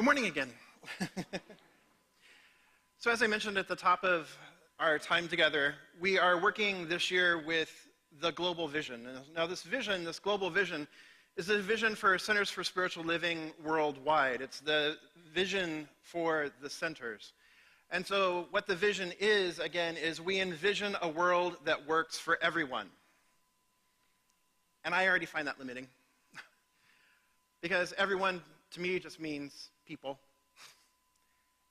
Good morning again. So as I mentioned at the top of our time together, we are working this year with the global vision. Now this global vision, is a vision for Centers for Spiritual Living worldwide. It's the vision for the centers. And so what the vision is, again, is we envision a world that works for everyone. And I already find that limiting. Because everyone, to me, just means people.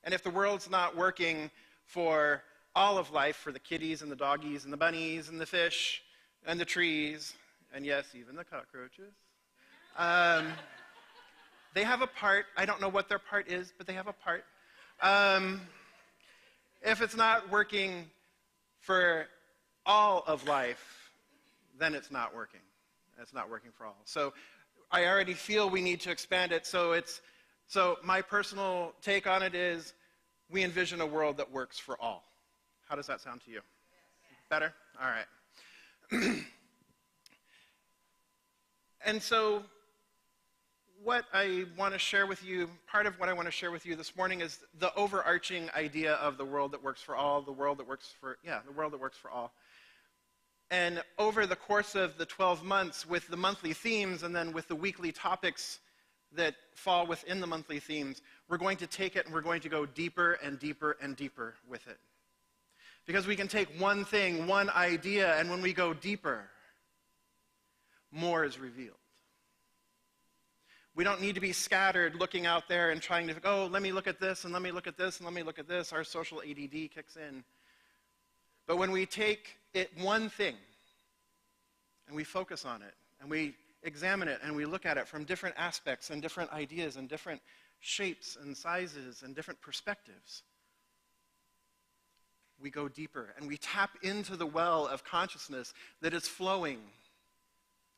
And if the world's not working for all of life, for the kitties and the doggies and the bunnies and the fish and the trees, and yes, even the cockroaches, they have a part. I don't know what their part is, but they have a part. If it's not working for all of life, then it's not working. It's not working for all. So I already feel we need to expand it. So my personal take on it is we envision a world that works for all. How does that sound to you? Better? All right. And so what I want to share with you, part of what I want to share with you this morning is the overarching idea of the world that works for all, the world that works for all. And over the course of the 12 months with the monthly themes and then with the weekly topics that fall within the monthly themes, we're going to take it and we're going to go deeper and deeper and deeper with it. Because we can take one thing, one idea, and when we go deeper, more is revealed. We don't need to be scattered looking out there and trying to, oh, let me look at this, and let me look at this, and let me look at this. Our social ADD kicks in. But when we take it one thing, and we focus on it, and we examine it, and we look at it from different aspects and different ideas and different shapes and sizes and different perspectives, we go deeper, and we tap into the well of consciousness that is flowing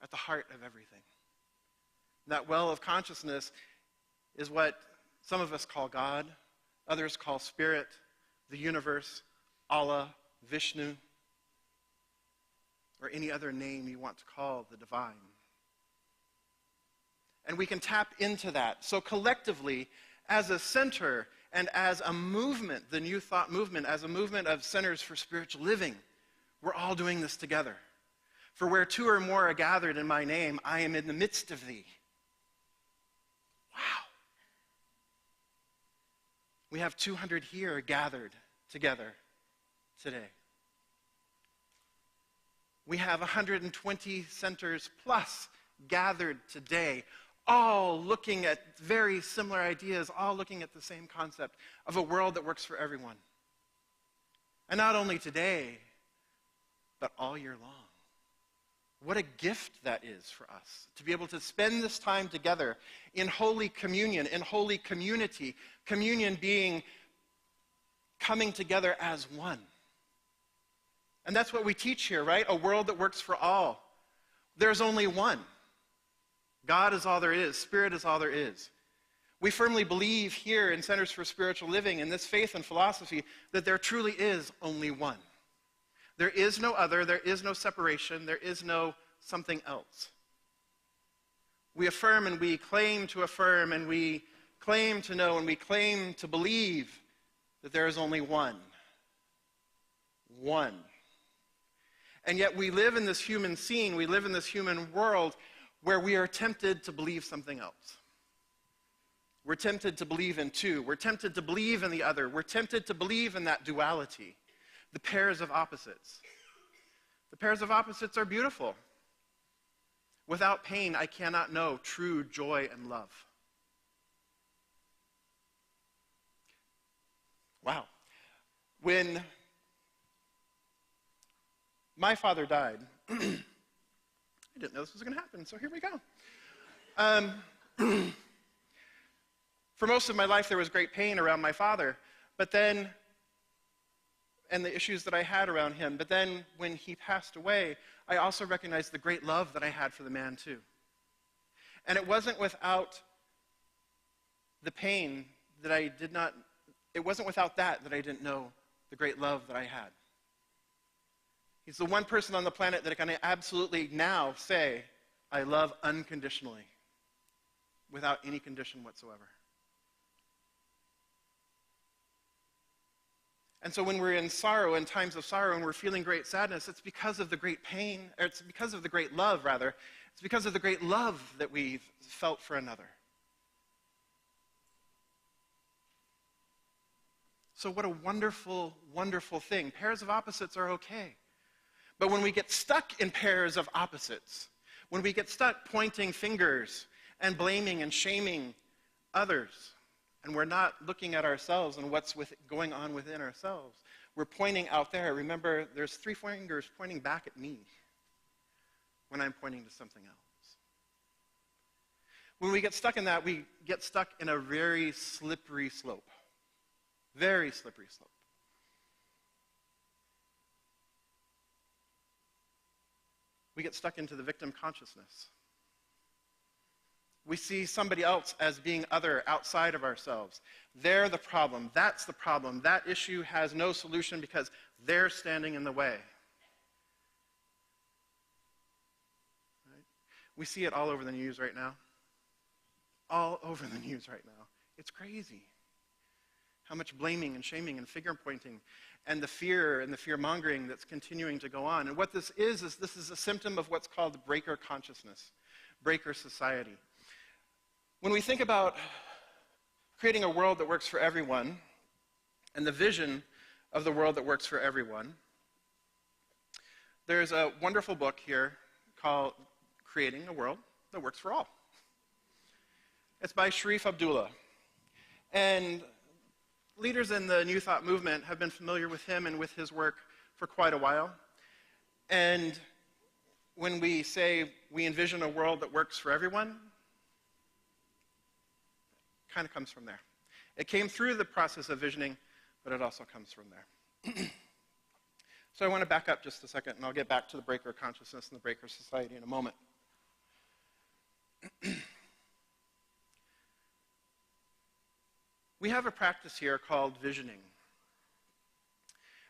at the heart of everything. That well of consciousness is what some of us call God, others call Spirit, the universe, Allah, Vishnu, or any other name you want to call the divine. And we can tap into that. So collectively, as a center and as a movement, the New Thought movement, as a movement of Centers for Spiritual Living, we're all doing this together. For where two or more are gathered in my name, I am in the midst of thee. Wow. We have 200 here gathered together today. We have 120 centers plus gathered today, all looking at very similar ideas, all looking at the same concept of a world that works for everyone. And not only today, but all year long. What a gift that is for us, to be able to spend this time together in holy communion, in holy community, communion being coming together as one. And that's what we teach here, right? A world that works for all. There's only one. God is all there is. Spirit is all there is. We firmly believe here in Centers for Spiritual Living, in this faith and philosophy, that there truly is only one. There is no other, there is no separation, there is no something else. We affirm and we claim to affirm and we claim to know and we claim to believe that there is only one. One. And yet we live in this human scene, we live in this human world where we are tempted to believe something else. We're tempted to believe in two. We're tempted to believe in the other. We're tempted to believe in that duality. The pairs of opposites. The pairs of opposites are beautiful. Without pain, I cannot know true joy and love. Wow. When my father died, I didn't know this was going to happen, so here we go. For most of my life, there was great pain around my father, and the issues that I had around him. But then when he passed away, I also recognized the great love that I had for the man too. And it wasn't without the pain that it wasn't without that I didn't know the great love that I had. He's the one person on the planet that I can absolutely now say, I love unconditionally, without any condition whatsoever. And so when we're in sorrow, in times of sorrow, and we're feeling great sadness, it's because of the great pain, or it's because of the great love, rather. It's because of the great love that we've felt for another. So what a wonderful, wonderful thing. Pairs of opposites are okay. But when we get stuck in pairs of opposites, when we get stuck pointing fingers and blaming and shaming others, and we're not looking at ourselves and what's going on within ourselves, we're pointing out there. Remember, there's 3 fingers pointing back at me when I'm pointing to something else. When we get stuck in that, we get stuck in a very slippery slope. Very slippery slope. We get stuck into the victim consciousness. We see somebody else as being other, outside of ourselves. They're the problem. That's the problem. That issue has no solution because they're standing in the way. Right? We see it all over the news right now. All over the news right now. It's crazy. How much blaming and shaming and finger pointing and the fear and the fear-mongering that's continuing to go on. And what this is this is a symptom of what's called the breaker consciousness, breaker society. When we think about creating a world that works for everyone and the vision of the world that works for everyone, there's a wonderful book here called Creating a World That Works for All. It's by Sharif Abdullah. And leaders in the New Thought movement have been familiar with him and with his work for quite a while. And when we say we envision a world that works for everyone, it kind of comes from there. It came through the process of visioning, but it also comes from there. So I want to back up just a second, and I'll get back to the breaker consciousness and the breaker society in a moment. We have a practice here called visioning.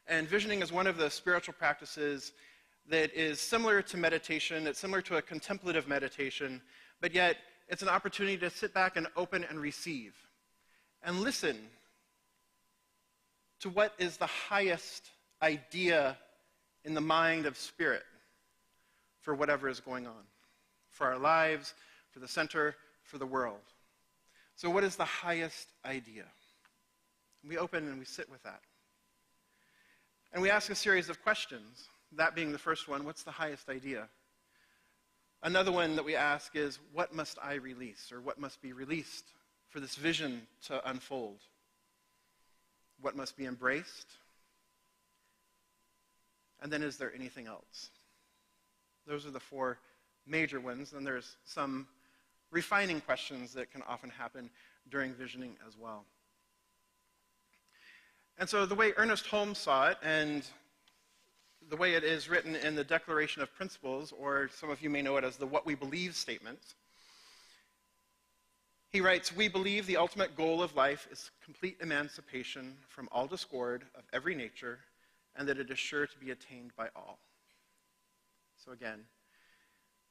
And visioning is one of the spiritual practices that is similar to meditation. It's similar to a contemplative meditation, but yet it's an opportunity to sit back and open and receive and listen to what is the highest idea in the mind of spirit for whatever is going on, for our lives, for the center, for the world. So what is the highest idea? We open and we sit with that. And we ask a series of questions, that being the first one, what's the highest idea? Another one that we ask is, what must I release, or what must be released for this vision to unfold? What must be embraced? And then is there anything else? Those are the 4 major ones, and there's some refining questions that can often happen during visioning as well. And so the way Ernest Holmes saw it, and the way it is written in the Declaration of Principles, or some of you may know it as the What We Believe statement, he writes, "We believe the ultimate goal of life is complete emancipation from all discord of every nature, and that it is sure to be attained by all." So again,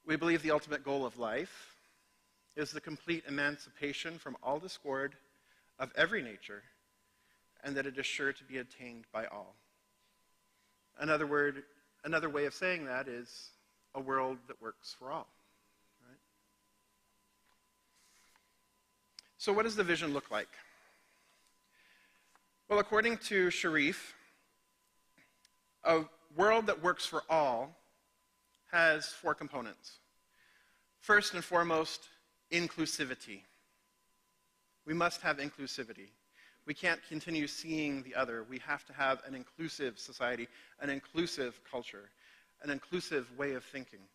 we believe the ultimate goal of life is the complete emancipation from all discord of every nature, and that it is sure to be attained by all. Another way of saying that is a world that works for all. Right? So what does the vision look like? Well, according to Sharif, a world that works for all has 4 components. First and foremost, inclusivity. We must have inclusivity. We can't continue seeing the other. We have to have an inclusive society, an inclusive culture, an inclusive way of thinking.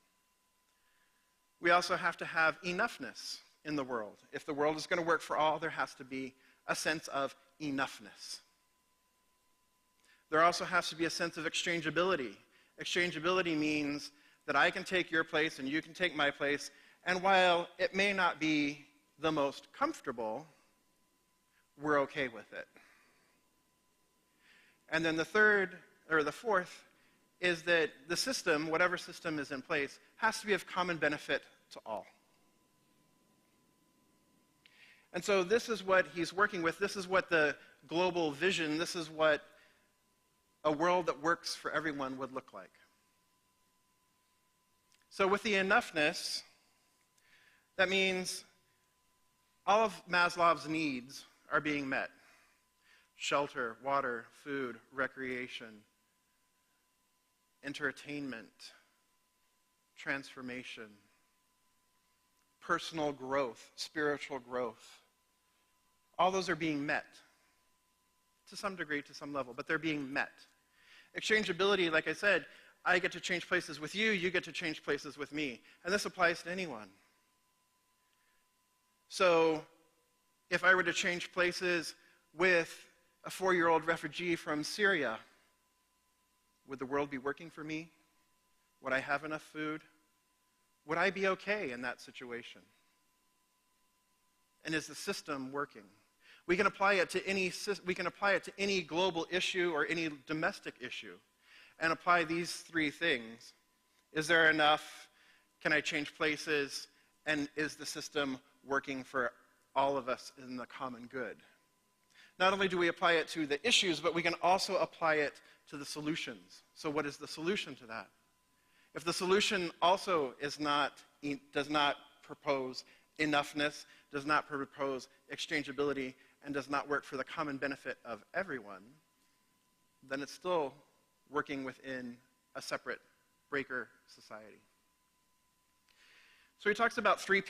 We also have to have enoughness in the world. If the world is going to work for all, there has to be a sense of enoughness. There also has to be a sense of exchangeability. Exchangeability means that I can take your place and you can take my place, and while it may not be the most comfortable, we're okay with it. And then the fourth is that the system, whatever system is in place, has to be of common benefit to all. And so this is what he's working with. This is what the global vision, this is what a world that works for everyone would look like. So with the enoughness, that means all of Maslow's needs are being met. Shelter, water, food, recreation, entertainment, transformation, personal growth, spiritual growth. All those are being met to some degree, to some level, but they're being met. Exchangeability, like I said, I get to change places with you, you get to change places with me. And this applies to anyone. So if I were to change places with a 4-year-old refugee from Syria, would the world be working for me? Would I have enough food? Would I be okay in that situation? And is the system working? We can apply it to any global issue or any domestic issue and apply these 3 things. Is there enough? Can I change places? And is the system working for all of us in the common good? Not only do we apply it to the issues, but we can also apply it to the solutions. So what is the solution to that? If the solution also does not propose enoughness, does not propose exchangeability, and does not work for the common benefit of everyone, then it's still working within a separate breaker society. So he talks about 3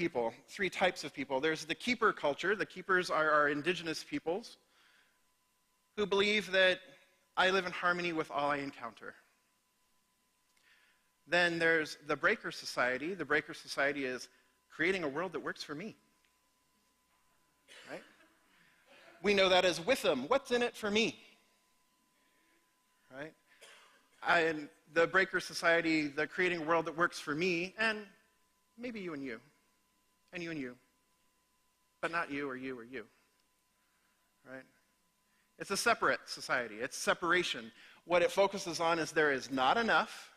types of people. There's the keeper culture. The keepers are our indigenous peoples who believe that I live in harmony with all I encounter. Then there's the breaker society. The breaker society is creating a world that works for me. Right? We know that as Witham. What's in it for me? Right? And the breaker society, the creating a world that works for me, and maybe you and you, and you and you, but not you or you or you. Right? It's a separate society. It's separation. What it focuses on is there is not enough.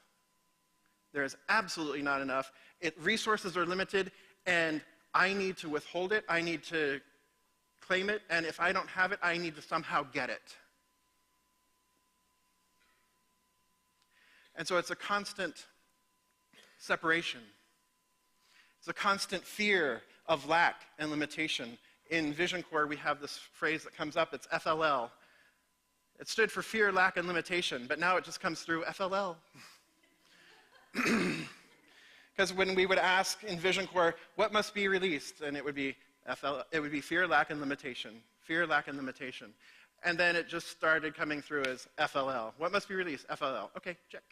There is absolutely not enough. Resources are limited, and I need to withhold it. I need to claim it, and if I don't have it, I need to somehow get it. And so it's a constant separation. It's a constant fear of lack and limitation. In Vision Corps, we have this phrase that comes up. It's FLL. It stood for fear, lack, and limitation, but now it just comes through FLL. Because when we would ask in Vision Corps, what must be released? And it would be fear, lack, and limitation. Fear, lack, and limitation. And then it just started coming through as FLL. What must be released? FLL. Okay, check.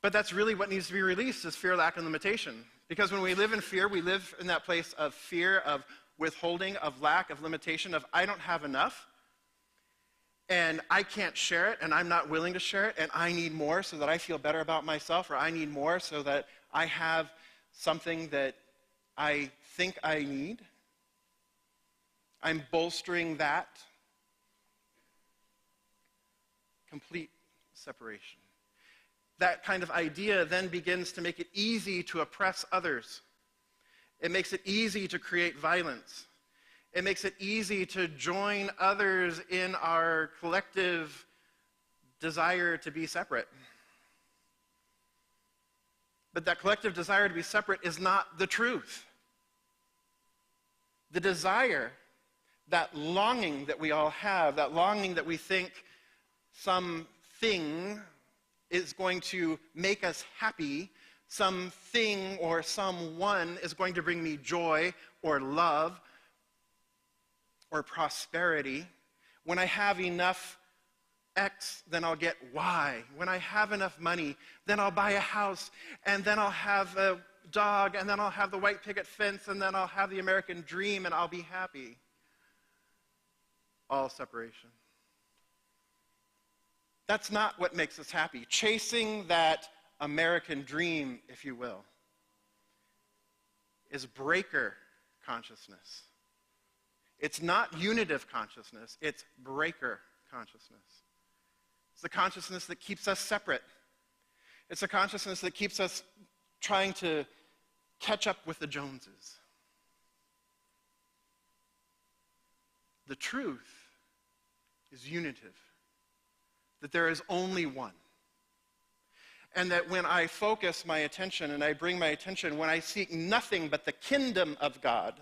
But that's really what needs to be released is fear, lack, and limitation. Because when we live in fear, we live in that place of fear, of withholding, of lack, of limitation, of I don't have enough, and I can't share it, and I'm not willing to share it, and I need more so that I feel better about myself, or I need more so that I have something that I think I need. I'm bolstering that. Complete separation. That kind of idea then begins to make it easy to oppress others. It makes it easy to create violence. It makes it easy to join others in our collective desire to be separate. But that collective desire to be separate is not the truth. The desire, that longing that we all have, that longing that we think something is going to make us happy, something or someone is going to bring me joy or love or prosperity. When I have enough X, then I'll get Y. When I have enough money, then I'll buy a house, and then I'll have a dog, and then I'll have the white picket fence, and then I'll have the American dream, and I'll be happy. All separation. That's not what makes us happy. Chasing that American dream, if you will, is breaker consciousness. It's not unitive consciousness, it's breaker consciousness. It's the consciousness that keeps us separate. It's the consciousness that keeps us trying to catch up with the Joneses. The truth is unitive, that there is only one. And that when I focus my attention and I bring my attention, when I seek nothing but the kingdom of God,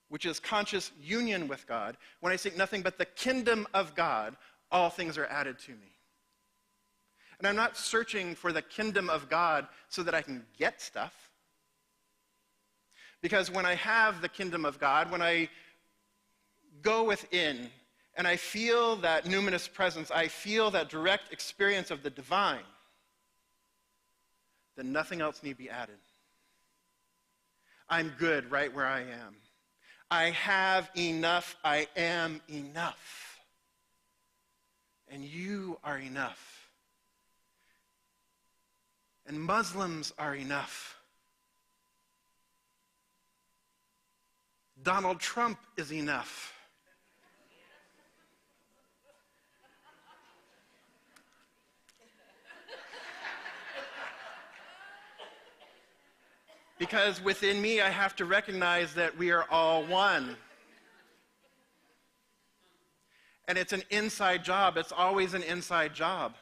which is conscious union with God, when I seek nothing but the kingdom of God, all things are added to me. And I'm not searching for the kingdom of God so that I can get stuff. Because when I have the kingdom of God, when I go within and I feel that numinous presence, I feel that direct experience of the divine, then nothing else need be added. I'm good right where I am. I have enough. I am enough. And you are enough. And Muslims are enough. Donald Trump is enough. Because within me, I have to recognize that we are all one. And it's an inside job. It's always an inside job.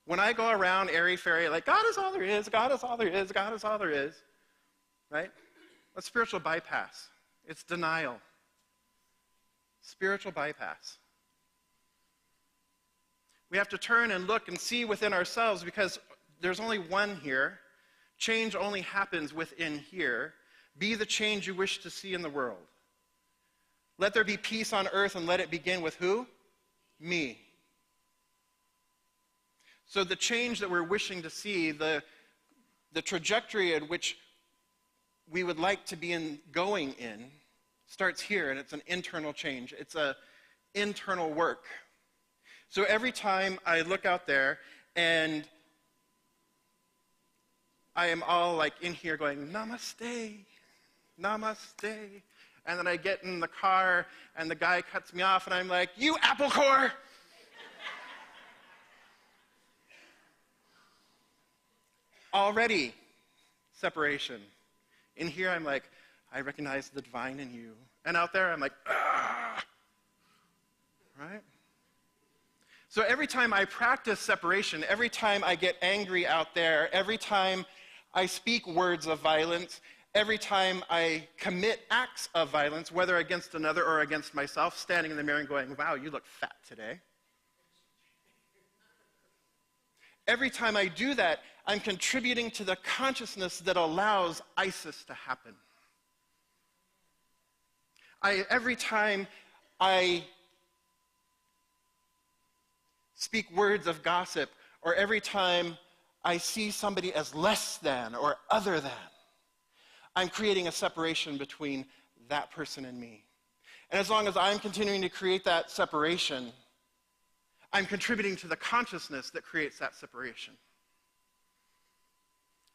When I go around airy-fairy, like, God is all there is, God is all there is, God is all there is, right? That's spiritual bypass. It's denial. Spiritual bypass. We have to turn and look and see within ourselves, because there's only one here. Change only happens within here. Be the change you wish to see in the world. Let there be peace on earth, and let it begin with who? Me. So the change that we're wishing to see, the trajectory at which we would like to be going in, starts here, and it's an internal change. It's an internal work. So every time I look out there and I am all like in here going, namaste, namaste. And then I get in the car and the guy cuts me off and I'm like, you apple core. Already separation. In here I'm like, I recognize the divine in you. And out there I'm like, ah. Right? So every time I practice separation, every time I get angry out there, every time I speak words of violence, every time I commit acts of violence, whether against another or against myself, standing in the mirror and going, wow, you look fat today. Every time I do that, I'm contributing to the consciousness that allows ISIS to happen. Every time I speak words of gossip, or every time I see somebody as less than or other than, I'm creating a separation between that person and me. And as long as I'm continuing to create that separation, I'm contributing to the consciousness that creates that separation.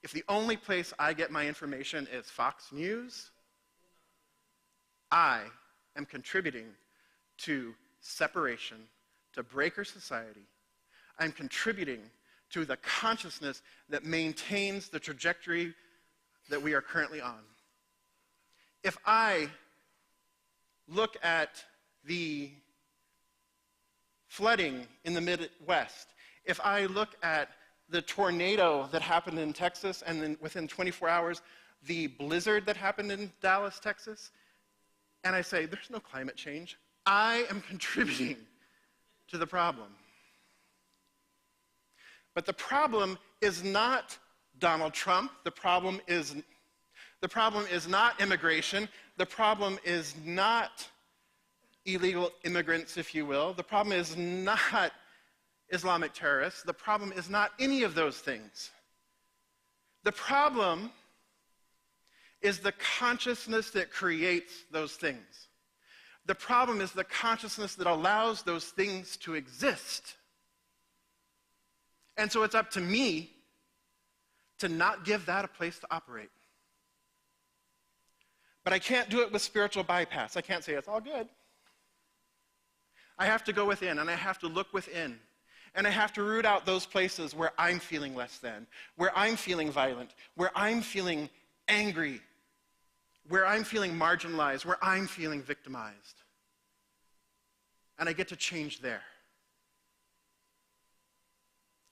If the only place I get my information is Fox News, I am contributing to separation, to breaker society. I'm contributing to the consciousness that maintains the trajectory that we are currently on. If I look at the flooding in the Midwest, if I look at the tornado that happened in Texas, and then within 24 hours, the blizzard that happened in Dallas, Texas, and I say, there's no climate change, I am contributing to the problem. But the problem is not Donald Trump. The problem is not immigration. The problem is not illegal immigrants, if you will. The problem is not Islamic terrorists. The problem is not any of those things. The problem is the consciousness that creates those things. The problem is the consciousness that allows those things to exist. And so it's up to me to not give that a place to operate. But I can't do it with spiritual bypass. I can't say it's all good. I have to go within, and I have to look within. And I have to root out those places where I'm feeling less than, where I'm feeling violent, where I'm feeling angry, where I'm feeling marginalized, where I'm feeling victimized. and I get to change there.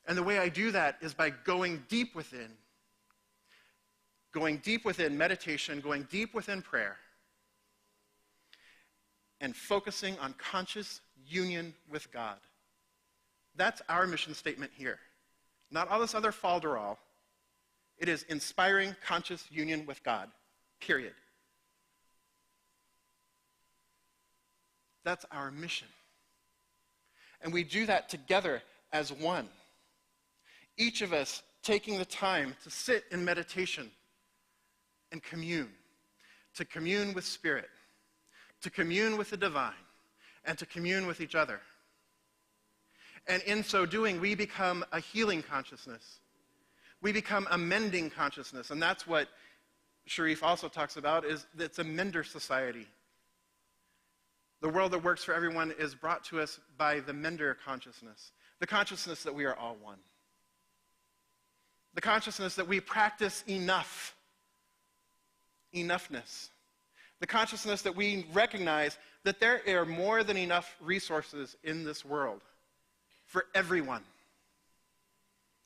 And the way I do that is by going deep within meditation, going deep within prayer, and focusing on conscious union with God. That's our mission statement here. Not all this other falderall. It is inspiring conscious union with God, period. That's our mission. And we do that together as one. Each of us taking the time to sit in meditation and commune, to commune with Spirit, to commune with the divine, and to commune with each other. And in so doing, we become a healing consciousness. We become a mending consciousness. And that's what Sharif also talks about, is that it's a mender society. The world that works for everyone is brought to us by the mender consciousness, the consciousness that we are all one. The consciousness that we practice enough, enoughness. The consciousness that we recognize that there are more than enough resources in this world for everyone.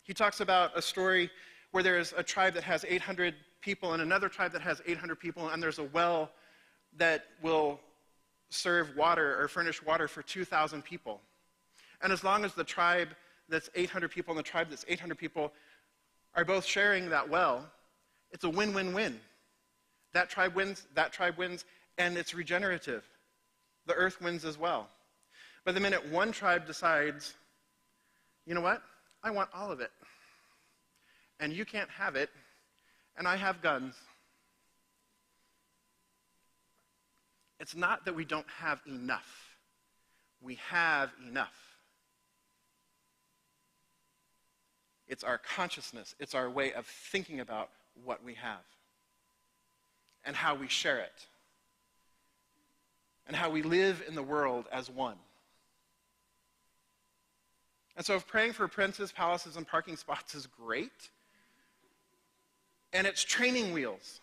He talks about a story where there's a tribe that has 800 people and another tribe that has 800 people, and there's a well that will serve water or furnish water for 2,000 people. And as long as the tribe that's 800 people and the tribe that's 800 people are both sharing that well, it's a win-win-win. That tribe wins, and it's regenerative. The earth wins as well. But the minute one tribe decides, you know what? I want all of it. And you can't have it, and I have guns. It's not that we don't have enough. We have enough. It's our consciousness. It's our way of thinking about what we have and how we share it and how we live in the world as one. And so if praying for princes, palaces, and parking spots is great, and it's training wheels.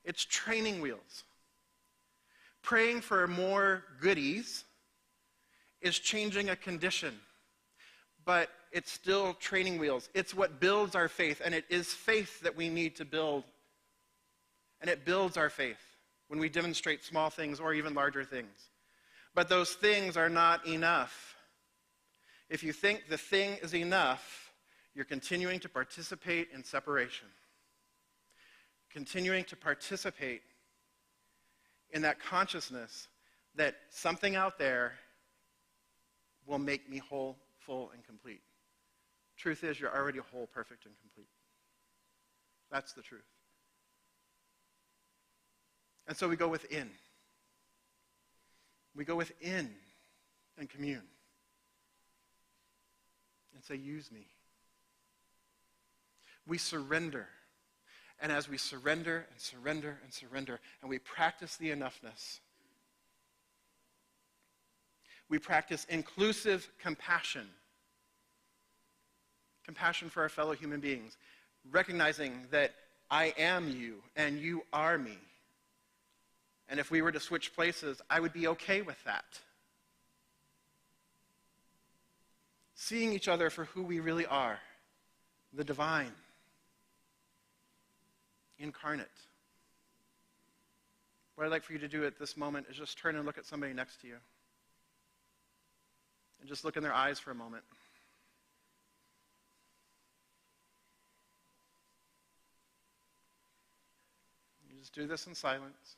It's training wheels. Praying for more goodies is changing a condition, but it's still training wheels. It's what builds our faith, and it is faith that we need to build. And it builds our faith when we demonstrate small things or even larger things. But those things are not enough. If you think the thing is enough, you're continuing to participate in separation. Continuing to participate in that consciousness that something out there will make me whole, full, and complete. Truth is, you're already whole, perfect, and complete. That's the truth. And so we go within. We go within and commune. And say, use me. We surrender. And as we surrender and surrender and surrender, and we practice the enoughness, we practice inclusive compassion. Compassion for our fellow human beings. Recognizing that I am you and you are me. And if we were to switch places, I would be okay with that. Seeing each other for who we really are. The divine. Incarnate. What I'd like for you to do at this moment is just turn and look at somebody next to you. And just look in their eyes for a moment. You just do this in silence.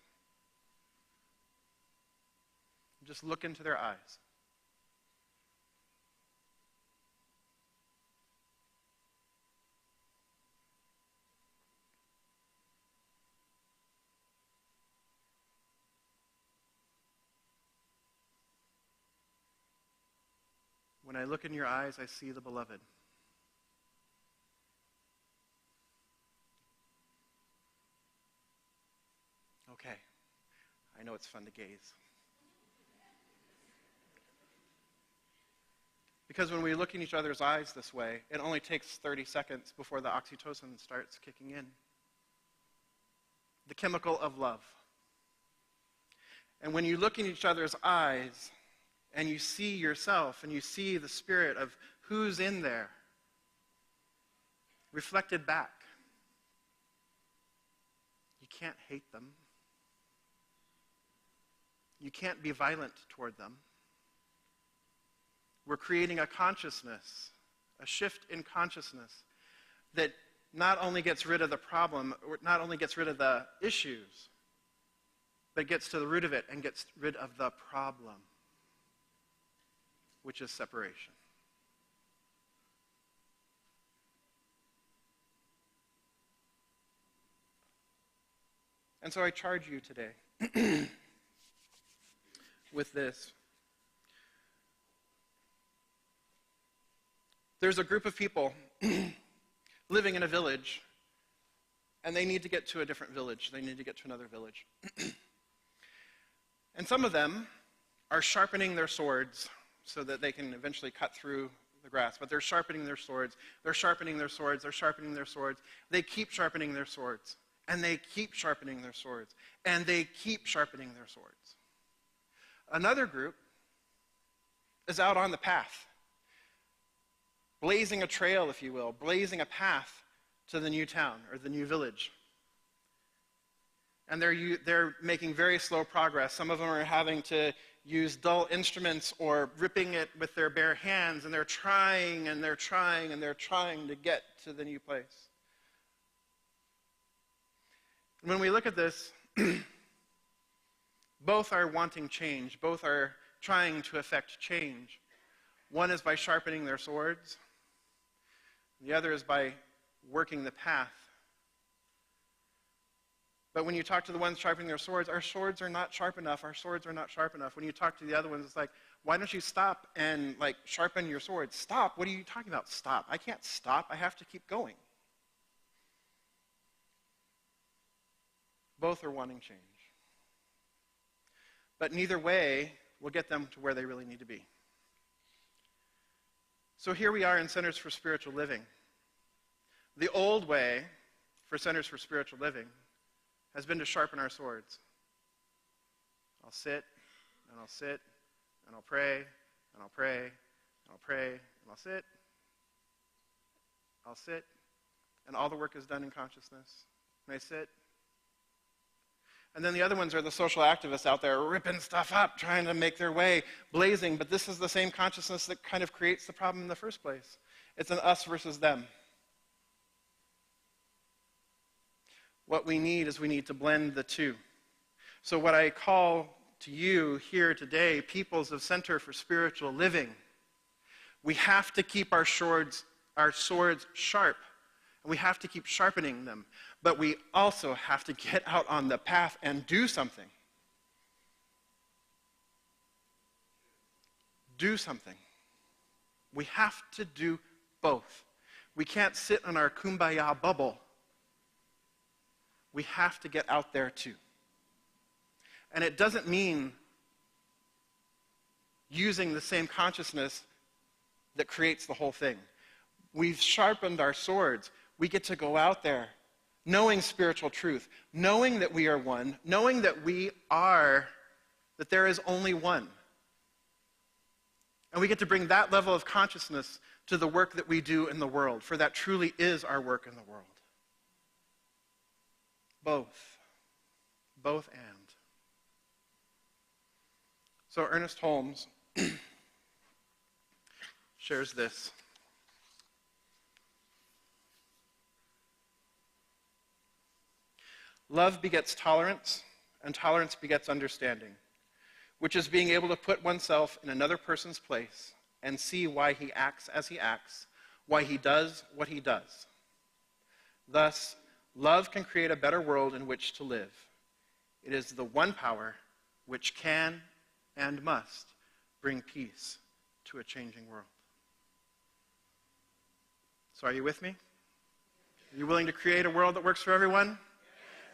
Just look into their eyes. When I look in your eyes, I see the beloved. Okay, I know it's fun to gaze. Because when we look in each other's eyes this way, it only takes 30 seconds before the oxytocin starts kicking in. The chemical of love. And when you look in each other's eyes, and you see yourself and you see the spirit of who's in there reflected back. You can't hate them. You can't be violent toward them. We're creating a consciousness, a shift in consciousness that not only gets rid of the problem, or not only gets rid of the issues, but gets to the root of it and gets rid of the problem, which is separation. And so I charge you today with this. There's a group of people living in a village, and they need to get to a different village. They need to get to another village. And some of them are sharpening their swords so that they can eventually cut through the grass. But they're sharpening their swords. They're sharpening their swords. They're sharpening their swords. They keep sharpening their swords. And they keep sharpening their swords. And they keep sharpening their swords. Another group is out on the path, blazing a trail, if you will, blazing a path to the new town or the new village. And they're making very slow progress. Some of them are having to use dull instruments or ripping it with their bare hands, and they're trying and they're trying and they're trying to get to the new place. When we look at this, both are wanting change. Both are trying to effect change. One is by sharpening their swords. The other is by working the path. But when you talk to the ones sharpening their swords, our swords are not sharp enough. Our swords are not sharp enough. When you talk to the other ones, it's like, why don't you stop and sharpen your sword? Stop. What are you talking about? Stop. I can't stop. I have to keep going. Both are wanting change. But neither way will get them to where they really need to be. So here we are in Centers for Spiritual Living. The old way for Centers for Spiritual Living has been to sharpen our swords. I'll sit, and I'll sit, and I'll pray, and I'll pray, and I'll pray, and I'll sit, and all the work is done in consciousness. And I sit. And then the other ones are the social activists out there ripping stuff up, trying to make their way, blazing. But this is the same consciousness that kind of creates the problem in the first place. It's an us versus them. What we need is we need to blend the two. So what I call to you here today, peoples of Center for Spiritual Living, we have to keep our swords sharp. And we have to keep sharpening them. But we also have to get out on the path and do something. Do something. We have to do both. We can't sit in our kumbaya bubble. We have to get out there too. And it doesn't mean using the same consciousness that creates the whole thing. We've sharpened our swords. We get to go out there knowing spiritual truth, knowing that we are one, knowing that that there is only one. And we get to bring that level of consciousness to the work that we do in the world, for that truly is our work in the world. Both and. So Ernest Holmes shares this. Love begets tolerance, and tolerance begets understanding, which is being able to put oneself in another person's place and see why he acts as he acts, why he does what he does. Thus, love can create a better world in which to live. It is the one power which can and must bring peace to a changing world. So are you with me? Are you willing to create a world that works for everyone?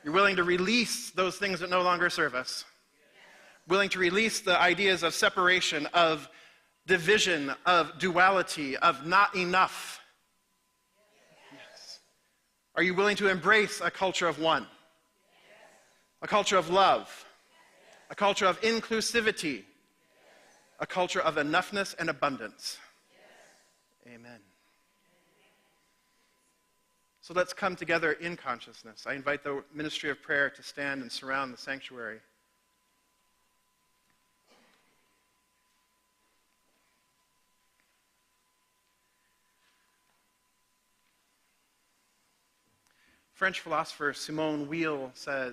You're willing to release those things that no longer serve us. Willing to release the ideas of separation, of division, of duality, of not enough. Yes. Are you willing to embrace a culture of one? A culture of love? A culture of inclusivity? A culture of enoughness and abundance. Yes. Amen. So let's come together in consciousness. I invite the ministry of prayer to stand and surround the sanctuary. French philosopher Simone Weil says,